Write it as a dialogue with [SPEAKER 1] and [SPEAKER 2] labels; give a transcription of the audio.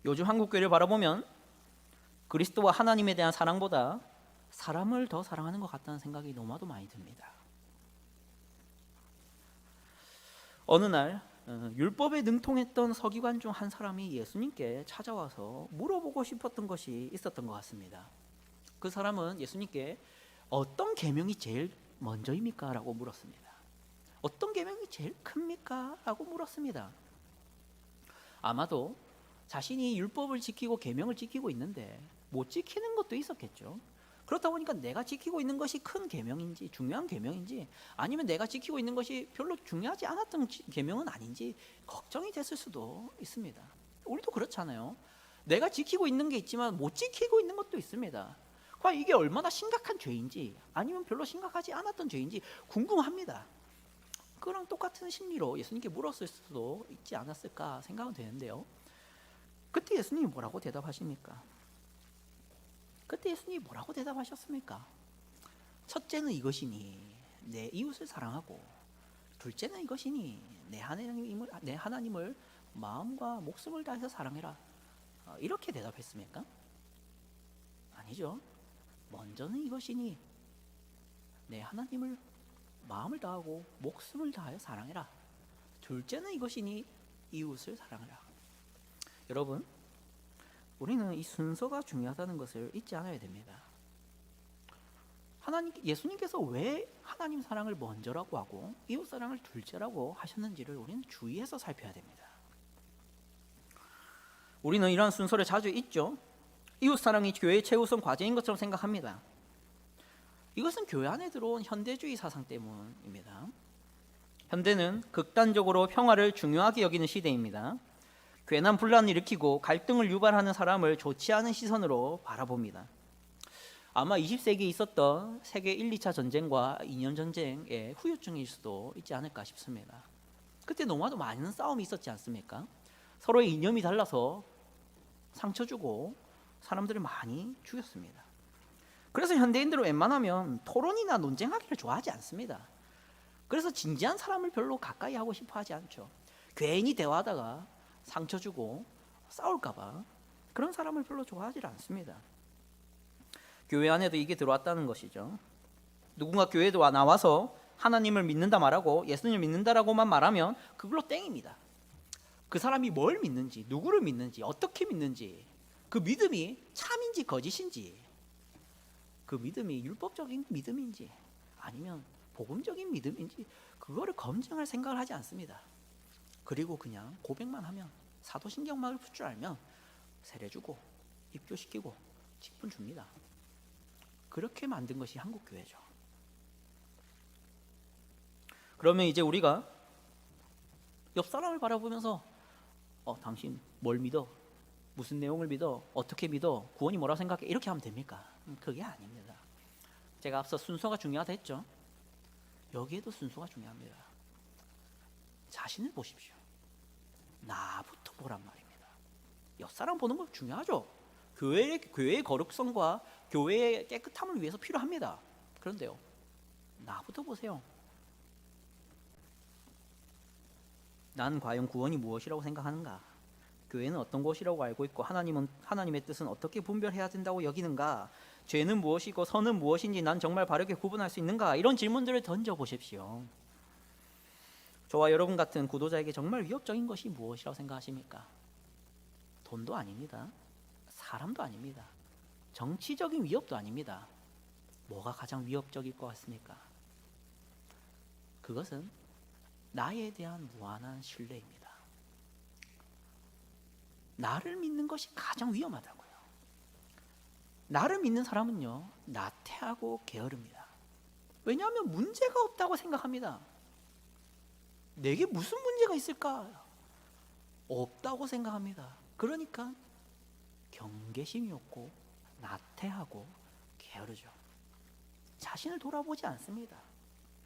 [SPEAKER 1] 요즘 한국 교회를 바라보면 그리스도와 하나님에 대한 사랑보다 사람을 더 사랑하는 것 같다는 생각이 너무나도 많이 듭니다. 어느 날 율법에 능통했던 서기관 중 한 사람이 예수님께 찾아와서 물어보고 싶었던 것이 있었던 것 같습니다. 그 사람은 예수님께 어떤 계명이 제일 먼저입니까? 라고 물었습니다. 어떤 계명이 제일 큽니까? 라고 물었습니다. 아마도 자신이 율법을 지키고 계명을 지키고 있는데 못 지키는 것도 있었겠죠. 그렇다 보니까 내가 지키고 있는 것이 큰 계명인지 중요한 계명인지 아니면 내가 지키고 있는 것이 별로 중요하지 않았던 계명은 아닌지 걱정이 됐을 수도 있습니다. 우리도 그렇잖아요. 내가 지키고 있는 게 있지만 못 지키고 있는 것도 있습니다. 과연 이게 얼마나 심각한 죄인지 아니면 별로 심각하지 않았던 죄인지 궁금합니다. 그랑 똑같은 심리로 예수님께 물었을 수도 있지 않았을까 생각은 되는데요. 그때 예수님이 뭐라고 대답하십니까? 그때 예수님이 뭐라고 대답하셨습니까? 첫째는 이것이니 내 이웃을 사랑하고, 둘째는 이것이니 내 하나님을 마음과 목숨을 다해서 사랑해라. 이렇게 대답했습니까? 아니죠. 먼저는 이것이니 내 하나님을 마음을 다하고 목숨을 다하여 사랑해라. 둘째는 이것이니 이웃을 사랑해라. 여러분, 우리는 이 순서가 중요하다는 것을 잊지 않아야 됩니다. 예수님께서 왜 하나님 사랑을 먼저라고 하고 이웃 사랑을 둘째라고 하셨는지를 우리는 주의해서 살펴야 됩니다. 우리는 이러한 순서를 자주 잊죠. 이웃 사랑이 교회의 최우선 과제인 것처럼 생각합니다. 이것은 교회 안에 들어온 현대주의 사상 때문입니다. 현대는 극단적으로 평화를 중요하게 여기는 시대입니다. 괜한 분란을 일으키고 갈등을 유발하는 사람을 좋지 않은 시선으로 바라봅니다. 아마 20세기에 있었던 세계 1, 2차 전쟁과 2년 전쟁의 후유증일 수도 있지 않을까 싶습니다. 그때 너무나도 많은 싸움이 있었지 않습니까? 서로의 이념이 달라서 상처 주고 사람들을 많이 죽였습니다. 그래서 현대인들은 웬만하면 토론이나 논쟁하기를 좋아하지 않습니다. 그래서 진지한 사람을 별로 가까이 하고 싶어 하지 않죠. 괜히 대화하다가 상처 주고 싸울까 봐 그런 사람을 별로 좋아하지 않습니다. 교회 안에도 이게 들어왔다는 것이죠. 누군가 교회에 나와서 하나님을 믿는다 말하고 예수님을 믿는다라고만 말하면 그걸로 땡입니다. 그 사람이 뭘 믿는지, 누구를 믿는지, 어떻게 믿는지, 그 믿음이 참인지 거짓인지, 그 믿음이 율법적인 믿음인지 아니면 복음적인 믿음인지 그거를 검증할 생각을 하지 않습니다. 그리고 그냥 고백만 하면, 사도신경만을 풀 줄 알면 세례 주고 입교시키고 직분 줍니다. 그렇게 만든 것이 한국 교회죠. 그러면 이제 우리가 옆 사람을 바라보면서 당신 뭘 믿어? 무슨 내용을 믿어? 어떻게 믿어? 구원이 뭐라고 생각해? 이렇게 하면 됩니까? 그게 아닙니다. 제가 앞서 순서가 중요하다 했죠. 여기에도 순서가 중요합니다. 자신을 보십시오. 나부터 보란 말입니다. 옆 사람 보는 거 중요하죠. 교회의 거룩성과 교회의 깨끗함을 위해서 필요합니다. 그런데요, 나부터 보세요. 난 과연 구원이 무엇이라고 생각하는가? 교회는 어떤 곳이라고 알고 있고 하나님의 뜻은 어떻게 분별해야 된다고 여기는가? 죄는 무엇이고 선은 무엇인지 난 정말 바르게 구분할 수 있는가? 이런 질문들을 던져보십시오. 저와 여러분 같은 구도자에게 정말 위협적인 것이 무엇이라고 생각하십니까? 돈도 아닙니다. 사람도 아닙니다. 정치적인 위협도 아닙니다. 뭐가 가장 위협적일 것 같습니까? 그것은 나에 대한 무한한 신뢰입니다. 나를 믿는 것이 가장 위험하다고요. 나를 믿는 사람은요, 나태하고 게으릅니다. 왜냐하면 문제가 없다고 생각합니다. 내게 무슨 문제가 있을까? 없다고 생각합니다. 그러니까 경계심이 없고 나태하고 게으르죠. 자신을 돌아보지 않습니다.